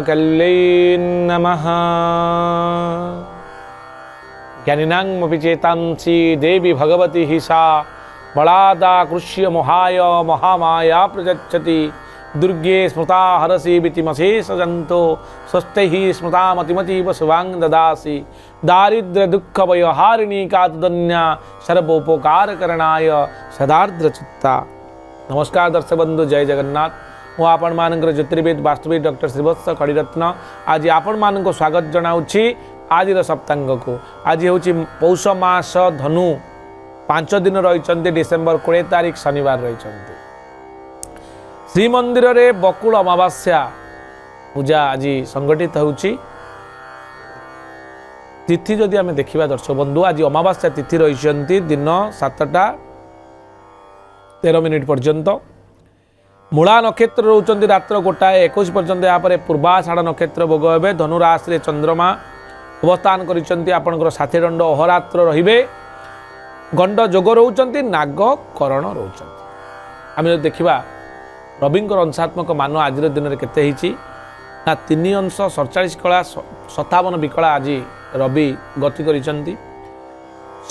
कल्यै नमः। ज्ञानिनामपि चेतांसि देवी भगवती हि सा बलादाकृष्य मोहाय महामाया प्रयच्छति। दुर्गे स्मृता हरसि वितिमशेषजन्तो स्वस्ते हि स्मृता मतिमतीव शुभांग ददासि। दारिद्र्य दुःख वयहारिणी कातुदन्या सर्वोपकारकरणाय सदार्द्रचित्ता। नमस्कार दर्शक बंधु, जय जगन्नाथ। मु आपण मानकर ज्योतिर्विद वास्तुविद डॉक्टर श्रीवत्स कड़ीरत्न आज आपण मान स्वागत जनाऊँगी आज सप्तांग को। आज हूँ पौष मास धनु 5 दिन रही डिसेम्बर 20 तारीख शनिवार रही। श्रीमंदिर रे बकुल अमावास्या पूजा आज संगठित होउची। तिथि जदि आम देखा दर्शक बंधु, आज अमावास्या तिथि रही दिन 7:13 पर्यंत। मूला नक्षत्र रोचंती रात्र 1:21 पर्यंत। यापर पूर्वाषाढ़ नक्षत्र भोग हे। धनुराशि चंद्रमा अवस्थान करिसेंती। आपनकर 60 दंड अहोरात्र रहिबे। गंड जोग रोचंती, नाग करण रोचंती। आम जो देखा रविंकर अंशात्मक मान आज दिन में केते हिची ना 3 अंश 47 कला 57 विकला आज रवि गति करिसेंती।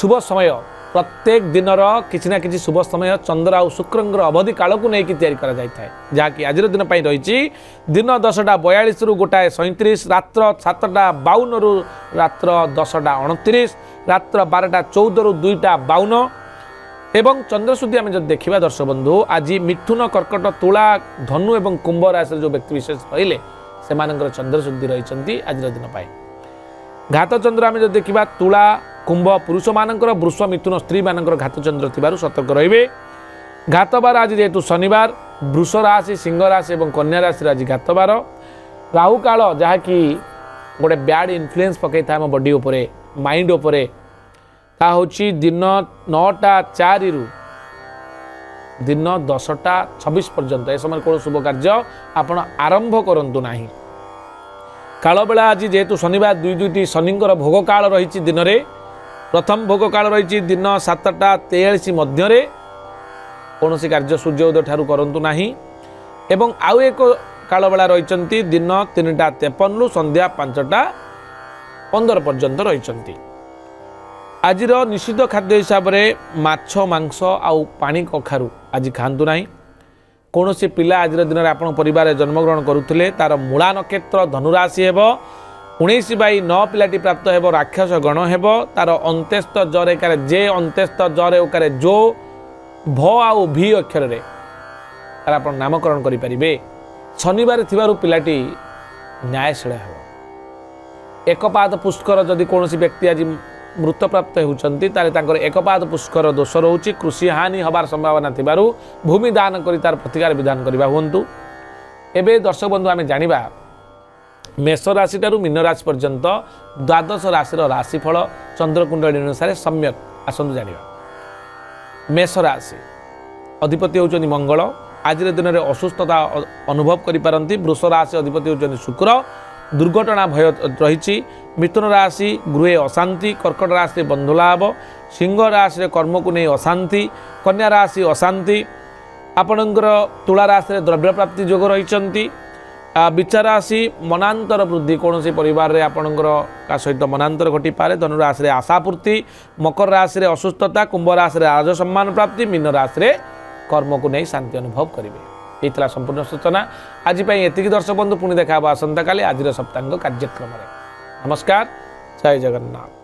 शुभ समय प्रत्येक दिनर किसी ना किसी शुभ समय चंद्र आ शुक्रंगर अवधि काल को लेकिन तैयारी करा जाय थाए, जहाँकि आज दिन पर रही दिन 10:42 रु 1:37, रात्र 7:52 रु रात्र 10:29, रात्र 12:14 रु 2:52 एवं चंद्रशुद्धि आम जो देखा दर्शक बंधु, आज मिथुन कर्कट तुला धनु एवं कुंभ राशि जो व्यक्ति विशेष रहिले से चंद्रशुद्धि रही आज दिन पाए। घात चंद्र आम जो देखा तुला कुंभ पुरुष मानकर, वृष मिथुन स्त्री मानकर घात चंद्र थिबारु सतर्क रहिबे। घात बार आज जेहेतु शनिवार, वृष राशि सिंह राशि और कन्या राशि आज घात बार। राहु काल जहाँकि गोटे बैड इन्फ्लुएंस पकई था बॉडी उपरे माइंड उपरे, ता होची दिन 9:04 रु दिन 10:26 पर्यंत। ए समय कौन शुभ कार्य आपण आरंभ करंतु नाही। काल बेला आज जेहेतु शनिवार 2 शनिंकर भोग काल रही दिन में। प्रथम भोग काल रही दिन 7:43 मध्य। कौन कार्य सूर्योदय ठारू करंतु नाही। एवं आउ एक काल बेला रही दिन 3:53 रु संध्या 5:15 पर्यंत रही। आज निषिद्ध खाद्य हिसाब से माछ मांस आउ पानी कखारु आज खातु ना। कौन पिला आज दिन में आप परिवार जन्मग्रहण करुले तार मूला नक्षत्र धनुराशि हे। 19/9 पिलाटी प्राप्त हे। राक्षस गण हे। तार अंत्यस्थ जर एकार जे अंत्यस्थ जर एकार जो भ आउ भी अक्षर रे तार आप नामकरण करें। शनिवार थिबारु पिलाटी न्यायशील हे। एकपाद पुष्कर जदि कौन व्यक्ति आज मृत प्राप्त होती एकपाद पुष्कर दोष रोचे। कृषि हानि हबार संभावना थिबारु भूमि दान करी तार प्रतिकार विधान करवा हुंतु। एबे दर्शक बंधु आमे जानिबा मेष राशि ठारू मीन राशि पर्यंत 12 राशि राशिफल चंद्रकुंडली अनुसार सम्यक आसंतु जानिबा। मेष राशि अधिपति होचनि मंगल। आज दिन में असुस्थता अनुभव करि पारंती। वृष राशि अधिपति होचनि शुक्र। दुर्घटना भय रही। मिथुन राशि गृहे अशांति। कर्कट राशि बंधुलाभ। सिंह राशि कर्म को नहीं अशांति। कन्या राशि अशांति। आपणकर तुला राशि द्रव्य प्राप्ति जोग रही। विचार राशि मनांतर वृद्धि। कौन परिवार रे आपणकर का सहित मनांतर घटी पारे। धनु राशि आशापूर्ति। मकर राशि असुस्थता। कुंभ राशि राजसम्मान प्राप्ति। मीन राशि कर्म को नहीं शांति अनुभव करेंगे। ये संपूर्ण सूचना आज एतिकी दर्शक बंधु। पुणी देखा आसंता काली आज सप्तांग कार्यक्रम। नमस्कार, जय जगन्नाथ।